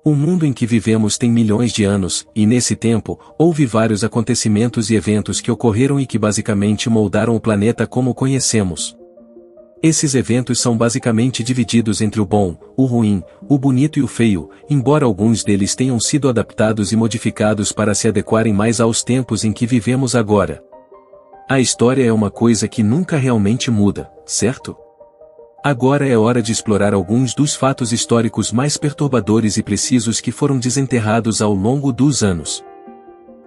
O mundo em que vivemos tem milhões de anos, e nesse tempo, houve vários acontecimentos e eventos que ocorreram e que basicamente moldaram o planeta como o conhecemos. Esses eventos são basicamente divididos entre o bom, o ruim, o bonito e o feio, embora alguns deles tenham sido adaptados e modificados para se adequarem mais aos tempos em que vivemos agora. A história é uma coisa que nunca realmente muda, certo? Agora é hora de explorar alguns dos fatos históricos mais perturbadores e precisos que foram desenterrados ao longo dos anos.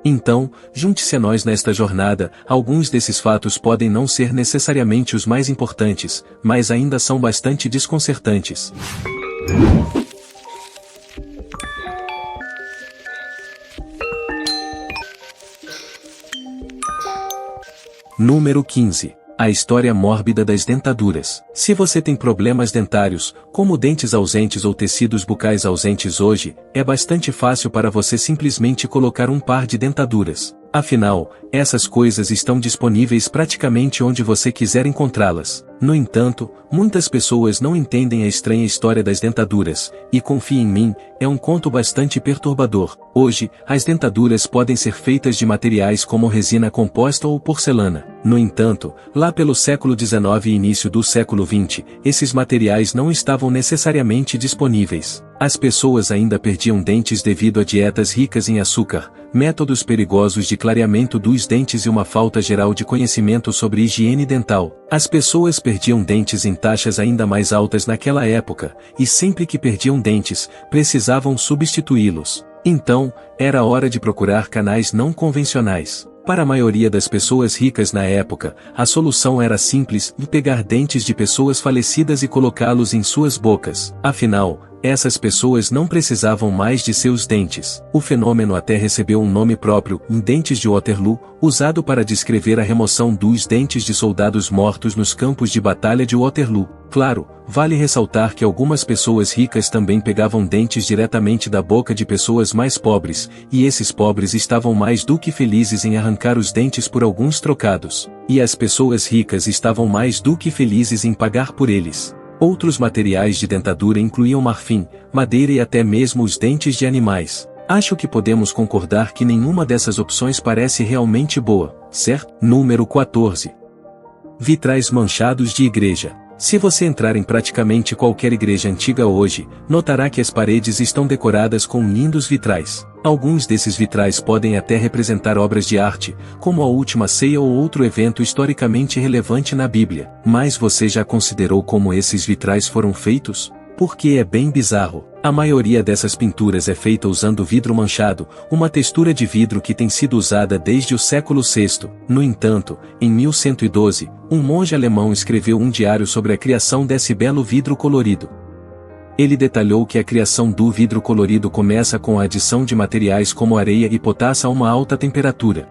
Então, junte-se a nós nesta jornada. Alguns desses fatos podem não ser necessariamente os mais importantes, mas ainda são bastante desconcertantes. Número 15. A história mórbida das dentaduras. Se você tem problemas dentários, como dentes ausentes ou tecidos bucais ausentes hoje, é bastante fácil para você simplesmente colocar um par de dentaduras. Afinal, essas coisas estão disponíveis praticamente onde você quiser encontrá-las. No entanto, muitas pessoas não entendem a estranha história das dentaduras, e confie em mim, é um conto bastante perturbador. Hoje, as dentaduras podem ser feitas de materiais como resina composta ou porcelana. No entanto, lá pelo século XIX e início do século XX, esses materiais não estavam necessariamente disponíveis. As pessoas ainda perdiam dentes devido a dietas ricas em açúcar, métodos perigosos de clareamento dos dentes e uma falta geral de conhecimento sobre higiene dental. As pessoas perdiam dentes em taxas ainda mais altas naquela época, e sempre que perdiam dentes, precisavam substituí-los. Então, era hora de procurar canais não convencionais. Para a maioria das pessoas ricas na época, a solução era simples: pegar dentes de pessoas falecidas e colocá-los em suas bocas. Afinal, essas pessoas não precisavam mais de seus dentes. O fenômeno até recebeu um nome próprio, dentes de Waterloo, usado para descrever a remoção dos dentes de soldados mortos nos campos de batalha de Waterloo. Claro, vale ressaltar que algumas pessoas ricas também pegavam dentes diretamente da boca de pessoas mais pobres, e esses pobres estavam mais do que felizes em arrancar os dentes por alguns trocados. E as pessoas ricas estavam mais do que felizes em pagar por eles. Outros materiais de dentadura incluíam marfim, madeira e até mesmo os dentes de animais. Acho que podemos concordar que nenhuma dessas opções parece realmente boa, certo? Número 14. Vitrais manchados de igreja. Se você entrar em praticamente qualquer igreja antiga hoje, notará que as paredes estão decoradas com lindos vitrais. Alguns desses vitrais podem até representar obras de arte, como a Última Ceia ou outro evento historicamente relevante na Bíblia. Mas você já considerou como esses vitrais foram feitos? Porque é bem bizarro. A maioria dessas pinturas é feita usando vidro manchado, uma textura de vidro que tem sido usada desde o século VI. No entanto, em 1112, um monge alemão escreveu um diário sobre a criação desse belo vidro colorido. Ele detalhou que a criação do vidro colorido começa com a adição de materiais como areia e potassa a uma alta temperatura.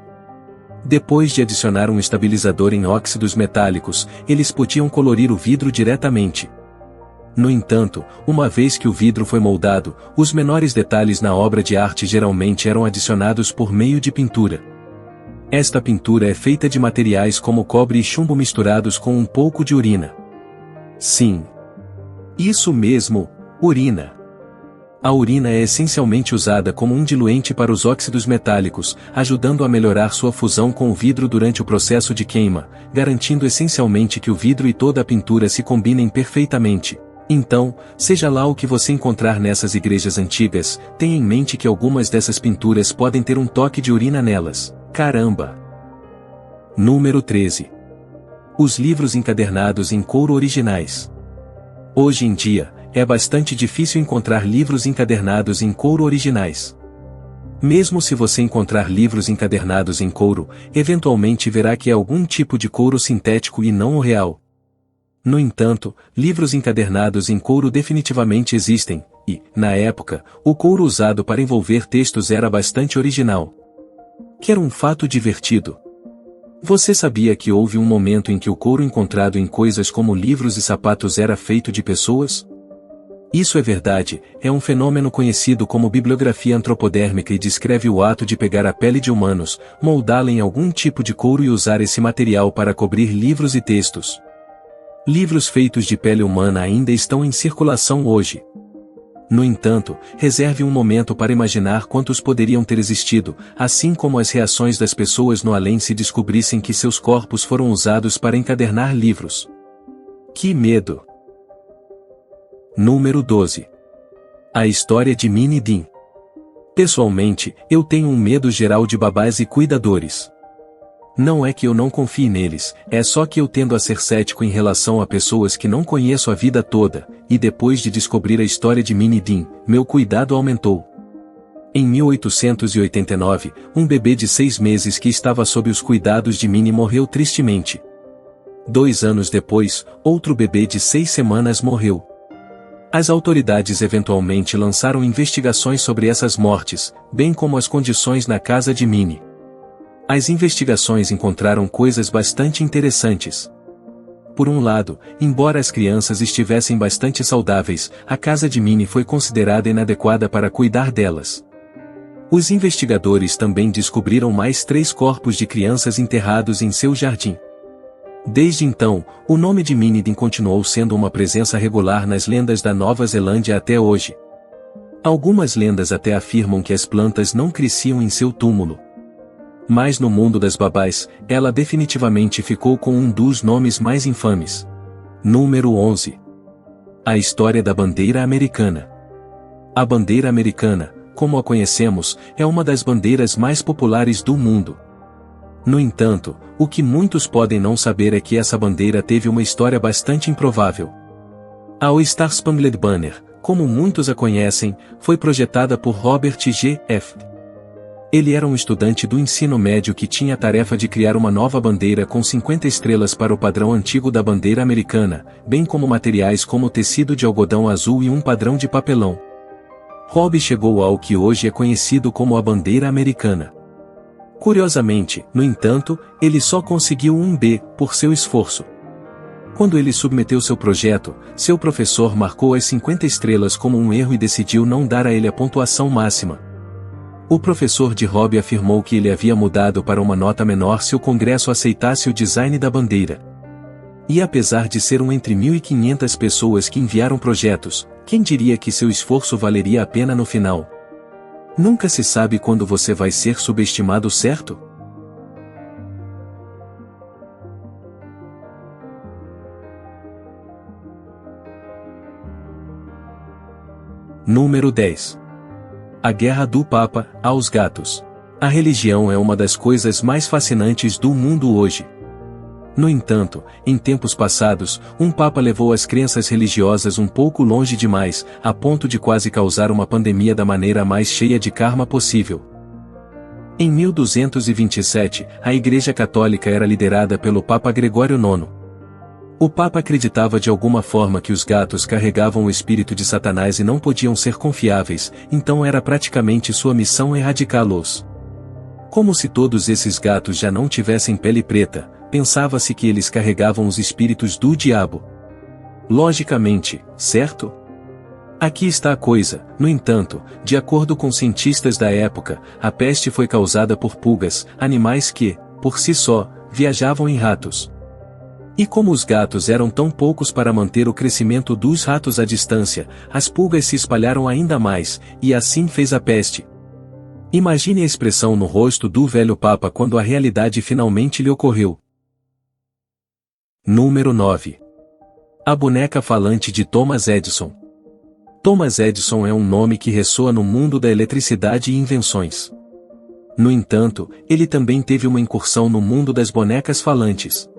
Depois de adicionar um estabilizador em óxidos metálicos, eles podiam colorir o vidro diretamente. No entanto, uma vez que o vidro foi moldado, os menores detalhes na obra de arte geralmente eram adicionados por meio de pintura. Esta pintura é feita de materiais como cobre e chumbo misturados com um pouco de urina. Sim. Isso mesmo, urina. A urina é essencialmente usada como um diluente para os óxidos metálicos, ajudando a melhorar sua fusão com o vidro durante o processo de queima, garantindo essencialmente que o vidro e toda a pintura se combinem perfeitamente. Então, seja lá o que você encontrar nessas igrejas antigas, tenha em mente que algumas dessas pinturas podem ter um toque de urina nelas. Caramba! Número 13. Os livros encadernados em couro originais. Hoje em dia, é bastante difícil encontrar livros encadernados em couro originais. Mesmo se você encontrar livros encadernados em couro, eventualmente verá que é algum tipo de couro sintético e não o real. No entanto, livros encadernados em couro definitivamente existem, e, na época, o couro usado para envolver textos era bastante original. Quer um fato divertido? Você sabia que houve um momento em que o couro encontrado em coisas como livros e sapatos era feito de pessoas? Isso é verdade, é um fenômeno conhecido como bibliografia antropodérmica e descreve o ato de pegar a pele de humanos, moldá-la em algum tipo de couro e usar esse material para cobrir livros e textos. Livros feitos de pele humana ainda estão em circulação hoje. No entanto, reserve um momento para imaginar quantos poderiam ter existido, assim como as reações das pessoas no além se descobrissem que seus corpos foram usados para encadernar livros. Que medo! Número 12. A história de Minnie Dean. Pessoalmente, eu tenho um medo geral de babás e cuidadores. Não é que eu não confie neles, é só que eu tendo a ser cético em relação a pessoas que não conheço a vida toda, e depois de descobrir a história de Minnie Dean, meu cuidado aumentou. Em 1889, um bebê de 6 meses que estava sob os cuidados de Minnie morreu tristemente. 2 anos depois, outro bebê de 6 semanas morreu. As autoridades eventualmente lançaram investigações sobre essas mortes, bem como as condições na casa de Minnie. As investigações encontraram coisas bastante interessantes. Por um lado, embora as crianças estivessem bastante saudáveis, a casa de Minnie foi considerada inadequada para cuidar delas. Os investigadores também descobriram mais 3 corpos de crianças enterrados em seu jardim. Desde então, o nome de Minnie Dean continuou sendo uma presença regular nas lendas da Nova Zelândia até hoje. Algumas lendas até afirmam que as plantas não cresciam em seu túmulo. Mas no mundo das babás, ela definitivamente ficou com um dos nomes mais infames. Número 11. A história da bandeira americana. A bandeira americana, como a conhecemos, é uma das bandeiras mais populares do mundo. No entanto, o que muitos podem não saber é que essa bandeira teve uma história bastante improvável. A Star Spangled Banner, como muitos a conhecem, foi projetada por Robert G. F. Ele era um estudante do ensino médio que tinha a tarefa de criar uma nova bandeira com 50 estrelas para o padrão antigo da bandeira americana, bem como materiais como tecido de algodão azul e um padrão de papelão. Rob chegou ao que hoje é conhecido como a bandeira americana. Curiosamente, no entanto, ele só conseguiu um B, por seu esforço. Quando ele submeteu seu projeto, seu professor marcou as 50 estrelas como um erro e decidiu não dar a ele a pontuação máxima. O professor de Rob afirmou que ele havia mudado para uma nota menor se o Congresso aceitasse o design da bandeira. E apesar de ser entre 1.500 pessoas que enviaram projetos, quem diria que seu esforço valeria a pena no final? Nunca se sabe quando você vai ser subestimado, certo? Número 10. A Guerra do Papa aos Gatos. A religião é uma das coisas mais fascinantes do mundo hoje. No entanto, em tempos passados, um Papa levou as crenças religiosas um pouco longe demais, a ponto de quase causar uma pandemia da maneira mais cheia de karma possível. Em 1227, a Igreja Católica era liderada pelo Papa Gregório IX. O Papa acreditava de alguma forma que os gatos carregavam o espírito de Satanás e não podiam ser confiáveis, então era praticamente sua missão erradicá-los. Como se todos esses gatos já não tivessem pele preta, pensava-se que eles carregavam os espíritos do diabo. Logicamente, certo? Aqui está a coisa, no entanto, de acordo com cientistas da época, a peste foi causada por pulgas, animais que, por si só, viajavam em ratos. E como os gatos eram tão poucos para manter o crescimento dos ratos à distância, as pulgas se espalharam ainda mais, e assim fez a peste. Imagine a expressão no rosto do velho Papa quando a realidade finalmente lhe ocorreu. Número 9. A boneca falante de Thomas Edison. Thomas Edison é um nome que ressoa no mundo da eletricidade e invenções. No entanto, ele também teve uma incursão no mundo das bonecas falantes.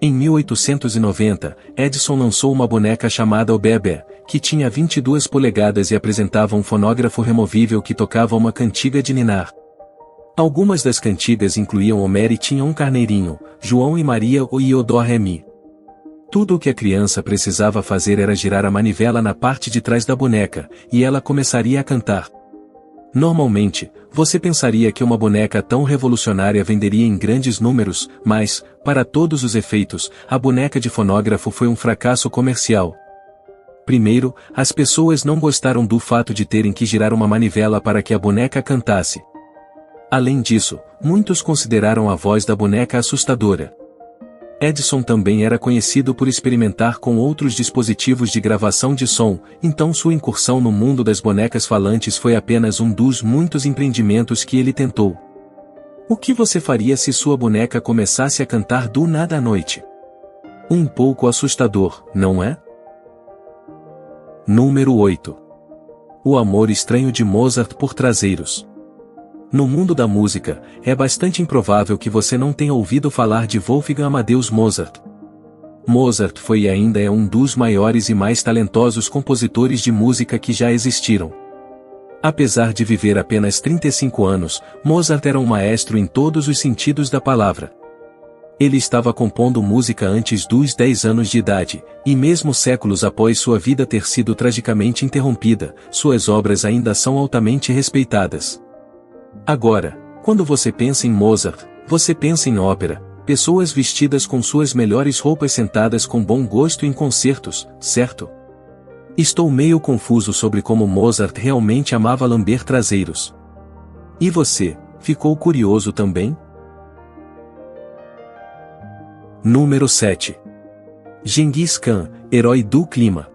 Em 1890, Edison lançou uma boneca chamada o Bebê, que tinha 22 polegadas e apresentava um fonógrafo removível que tocava uma cantiga de ninar. Algumas das cantigas incluíam Homero e tinham um carneirinho, João e Maria ou Iodó Remi. Tudo o que a criança precisava fazer era girar a manivela na parte de trás da boneca, e ela começaria a cantar. Normalmente, você pensaria que uma boneca tão revolucionária venderia em grandes números, mas, para todos os efeitos, a boneca de fonógrafo foi um fracasso comercial. Primeiro, as pessoas não gostaram do fato de terem que girar uma manivela para que a boneca cantasse. Além disso, muitos consideraram a voz da boneca assustadora. Edison também era conhecido por experimentar com outros dispositivos de gravação de som, então sua incursão no mundo das bonecas falantes foi apenas um dos muitos empreendimentos que ele tentou. O que você faria se sua boneca começasse a cantar do nada à noite? Um pouco assustador, não é? Número 8. O amor estranho de Mozart por traseiros. No mundo da música, é bastante improvável que você não tenha ouvido falar de Wolfgang Amadeus Mozart. Mozart foi e ainda é um dos maiores e mais talentosos compositores de música que já existiram. Apesar de viver apenas 35 anos, Mozart era um maestro em todos os sentidos da palavra. Ele estava compondo música antes dos 10 anos de idade, e mesmo séculos após sua vida ter sido tragicamente interrompida, suas obras ainda são altamente respeitadas. Agora, quando você pensa em Mozart, você pensa em ópera, pessoas vestidas com suas melhores roupas sentadas com bom gosto em concertos, certo? Estou meio confuso sobre como Mozart realmente amava lamber traseiros. E você, ficou curioso também? Número 7. Gengis Khan, herói do clima.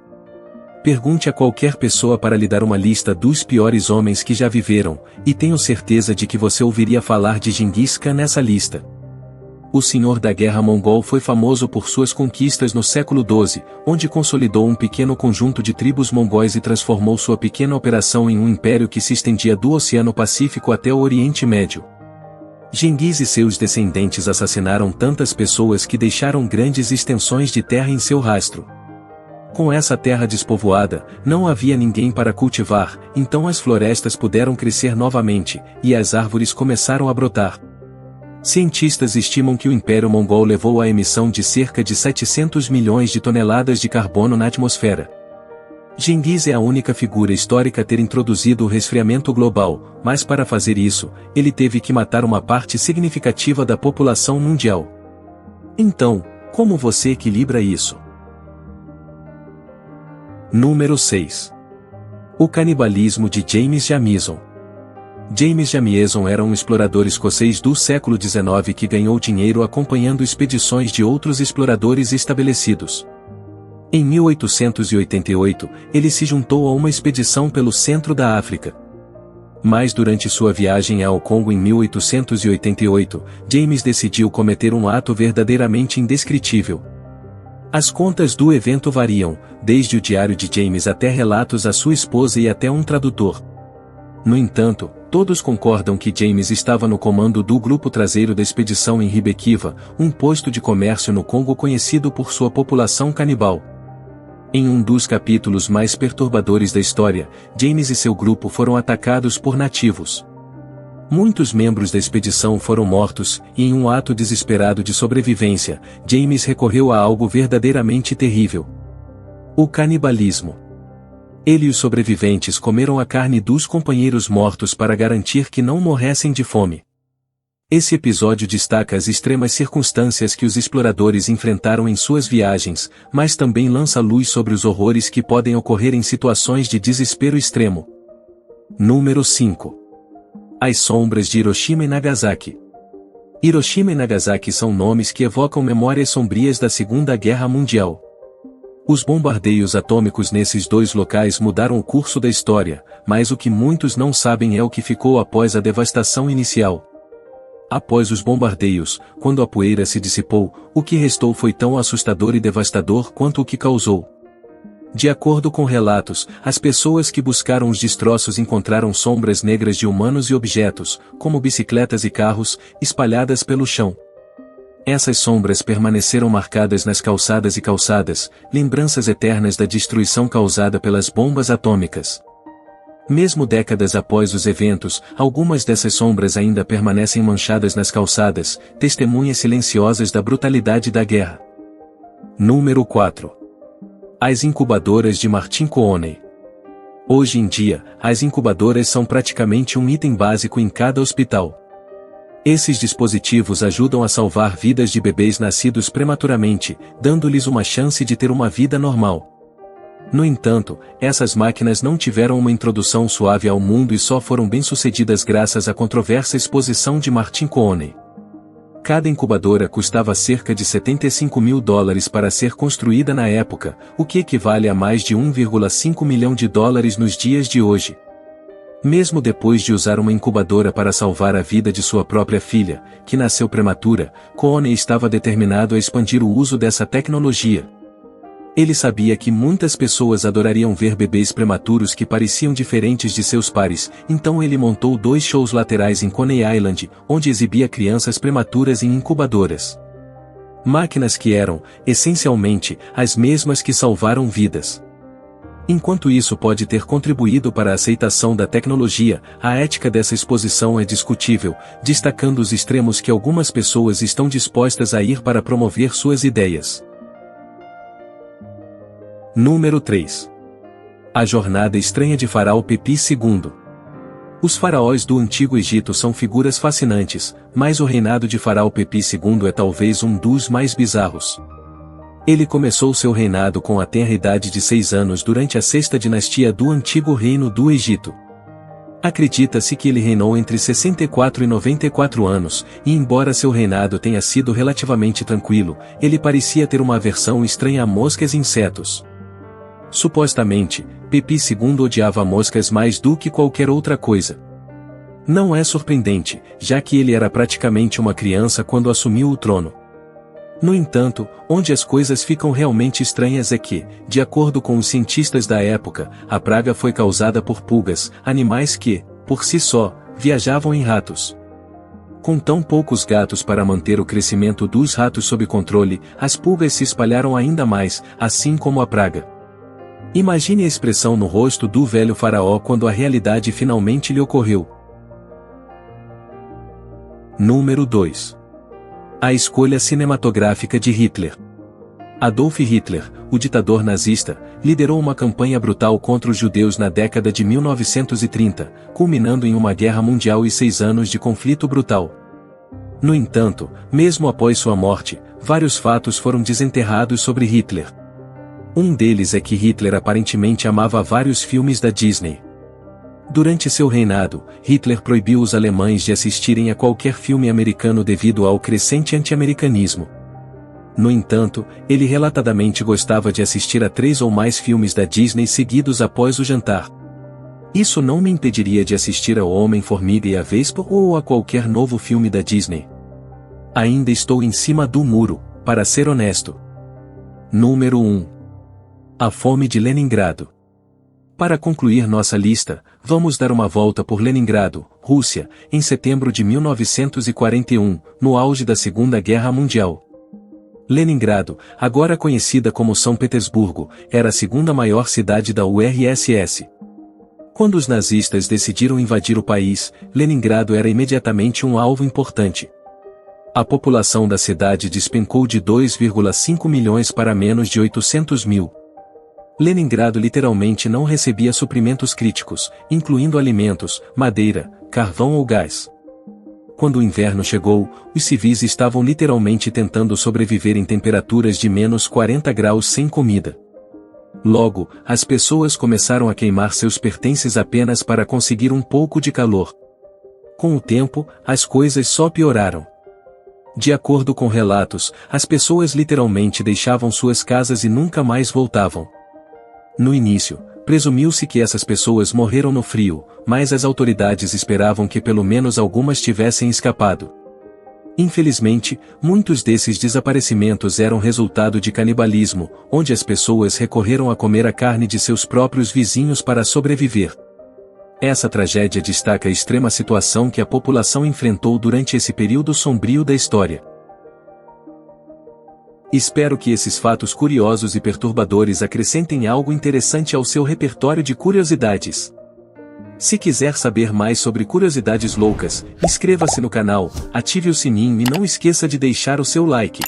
Pergunte a qualquer pessoa para lhe dar uma lista dos piores homens que já viveram, e tenho certeza de que você ouviria falar de Gengis Khan nessa lista. O senhor da guerra mongol foi famoso por suas conquistas no século XII, onde consolidou um pequeno conjunto de tribos mongóis e transformou sua pequena operação em um império que se estendia do Oceano Pacífico até o Oriente Médio. Gengis e seus descendentes assassinaram tantas pessoas que deixaram grandes extensões de terra em seu rastro. Com essa terra despovoada, não havia ninguém para cultivar, então as florestas puderam crescer novamente, e as árvores começaram a brotar. Cientistas estimam que o Império Mongol levou à emissão de cerca de 700 milhões de toneladas de carbono na atmosfera. Gengis é a única figura histórica a ter introduzido o resfriamento global, mas para fazer isso, ele teve que matar uma parte significativa da população mundial. Então, como você equilibra isso? Número 6. O canibalismo de James Jamieson. James Jamieson era um explorador escocês do século XIX que ganhou dinheiro acompanhando expedições de outros exploradores estabelecidos. Em 1888, ele se juntou a uma expedição pelo centro da África. Mas durante sua viagem ao Congo em 1888, James decidiu cometer um ato verdadeiramente indescritível. As contas do evento variam, desde o diário de James até relatos à sua esposa e até um tradutor. No entanto, todos concordam que James estava no comando do grupo traseiro da expedição em Ribekiva, um posto de comércio no Congo conhecido por sua população canibal. Em um dos capítulos mais perturbadores da história, James e seu grupo foram atacados por nativos. Muitos membros da expedição foram mortos, e em um ato desesperado de sobrevivência, James recorreu a algo verdadeiramente terrível: o canibalismo. Ele e os sobreviventes comeram a carne dos companheiros mortos para garantir que não morressem de fome. Esse episódio destaca as extremas circunstâncias que os exploradores enfrentaram em suas viagens, mas também lança luz sobre os horrores que podem ocorrer em situações de desespero extremo. Número 5. As sombras de Hiroshima e Nagasaki. Hiroshima e Nagasaki são nomes que evocam memórias sombrias da Segunda Guerra Mundial. Os bombardeios atômicos nesses dois locais mudaram o curso da história, mas o que muitos não sabem é o que ficou após a devastação inicial. Após os bombardeios, quando a poeira se dissipou, o que restou foi tão assustador e devastador quanto o que causou. De acordo com relatos, as pessoas que buscaram os destroços encontraram sombras negras de humanos e objetos, como bicicletas e carros, espalhadas pelo chão. Essas sombras permaneceram marcadas nas calçadas e calçadas, lembranças eternas da destruição causada pelas bombas atômicas. Mesmo décadas após os eventos, algumas dessas sombras ainda permanecem manchadas nas calçadas, testemunhas silenciosas da brutalidade da guerra. Número 4. As incubadoras de Martin Kooney. Hoje em dia, as incubadoras são praticamente um item básico em cada hospital. Esses dispositivos ajudam a salvar vidas de bebês nascidos prematuramente, dando-lhes uma chance de ter uma vida normal. No entanto, essas máquinas não tiveram uma introdução suave ao mundo e só foram bem-sucedidas graças à controversa exposição de Martin Kooney. Cada incubadora custava cerca de US$ 75 mil para ser construída na época, o que equivale a mais de US$ 1,5 milhão nos dias de hoje. Mesmo depois de usar uma incubadora para salvar a vida de sua própria filha, que nasceu prematura, Coney estava determinado a expandir o uso dessa tecnologia. Ele sabia que muitas pessoas adorariam ver bebês prematuros que pareciam diferentes de seus pares, então ele montou 2 shows laterais em Coney Island, onde exibia crianças prematuras em incubadoras. Máquinas que eram, essencialmente, as mesmas que salvaram vidas. Enquanto isso pode ter contribuído para a aceitação da tecnologia, a ética dessa exposição é discutível, destacando os extremos que algumas pessoas estão dispostas a ir para promover suas ideias. Número 3. A jornada estranha de Faraó Pepi II. Os faraós do Antigo Egito são figuras fascinantes, mas o reinado de Faraó Pepi II é talvez um dos mais bizarros. Ele começou seu reinado com a tenra idade de 6 anos durante a 6ª dinastia do Antigo Reino do Egito. Acredita-se que ele reinou entre 64 e 94 anos, e embora seu reinado tenha sido relativamente tranquilo, ele parecia ter uma aversão estranha a moscas e insetos. Supostamente, Pepi II odiava moscas mais do que qualquer outra coisa. Não é surpreendente, já que ele era praticamente uma criança quando assumiu o trono. No entanto, onde as coisas ficam realmente estranhas é que, de acordo com os cientistas da época, a praga foi causada por pulgas, animais que, por si só, viajavam em ratos. Com tão poucos gatos para manter o crescimento dos ratos sob controle, as pulgas se espalharam ainda mais, assim como a praga. Imagine a expressão no rosto do velho faraó quando a realidade finalmente lhe ocorreu. Número 2. A escolha cinematográfica de Hitler. Adolf Hitler, o ditador nazista, liderou uma campanha brutal contra os judeus na década de 1930, culminando em uma guerra mundial e 6 anos de conflito brutal. No entanto, mesmo após sua morte, vários fatos foram desenterrados sobre Hitler. Um deles é que Hitler aparentemente amava vários filmes da Disney. Durante seu reinado, Hitler proibiu os alemães de assistirem a qualquer filme americano devido ao crescente anti-americanismo. No entanto, ele relatadamente gostava de assistir a 3 ou mais filmes da Disney seguidos após o jantar. Isso não me impediria de assistir ao Homem-Formiga e a Vespa ou a qualquer novo filme da Disney. Ainda estou em cima do muro, para ser honesto. Número 1. A fome de Leningrado. Para concluir nossa lista, vamos dar uma volta por Leningrado, Rússia, em setembro de 1941, no auge da Segunda Guerra Mundial. Leningrado, agora conhecida como São Petersburgo, era a segunda maior cidade da URSS. Quando os nazistas decidiram invadir o país, Leningrado era imediatamente um alvo importante. A população da cidade despencou de 2,5 milhões para menos de 800 mil. Leningrado literalmente não recebia suprimentos críticos, incluindo alimentos, madeira, carvão ou gás. Quando o inverno chegou, os civis estavam literalmente tentando sobreviver em temperaturas de menos 40 graus sem comida. Logo, as pessoas começaram a queimar seus pertences apenas para conseguir um pouco de calor. Com o tempo, as coisas só pioraram. De acordo com relatos, as pessoas literalmente deixavam suas casas e nunca mais voltavam. No início, presumiu-se que essas pessoas morreram no frio, mas as autoridades esperavam que pelo menos algumas tivessem escapado. Infelizmente, muitos desses desaparecimentos eram resultado de canibalismo, onde as pessoas recorreram a comer a carne de seus próprios vizinhos para sobreviver. Essa tragédia destaca a extrema situação que a população enfrentou durante esse período sombrio da história. Espero que esses fatos curiosos e perturbadores acrescentem algo interessante ao seu repertório de curiosidades. Se quiser saber mais sobre curiosidades loucas, inscreva-se no canal, ative o sininho e não esqueça de deixar o seu like.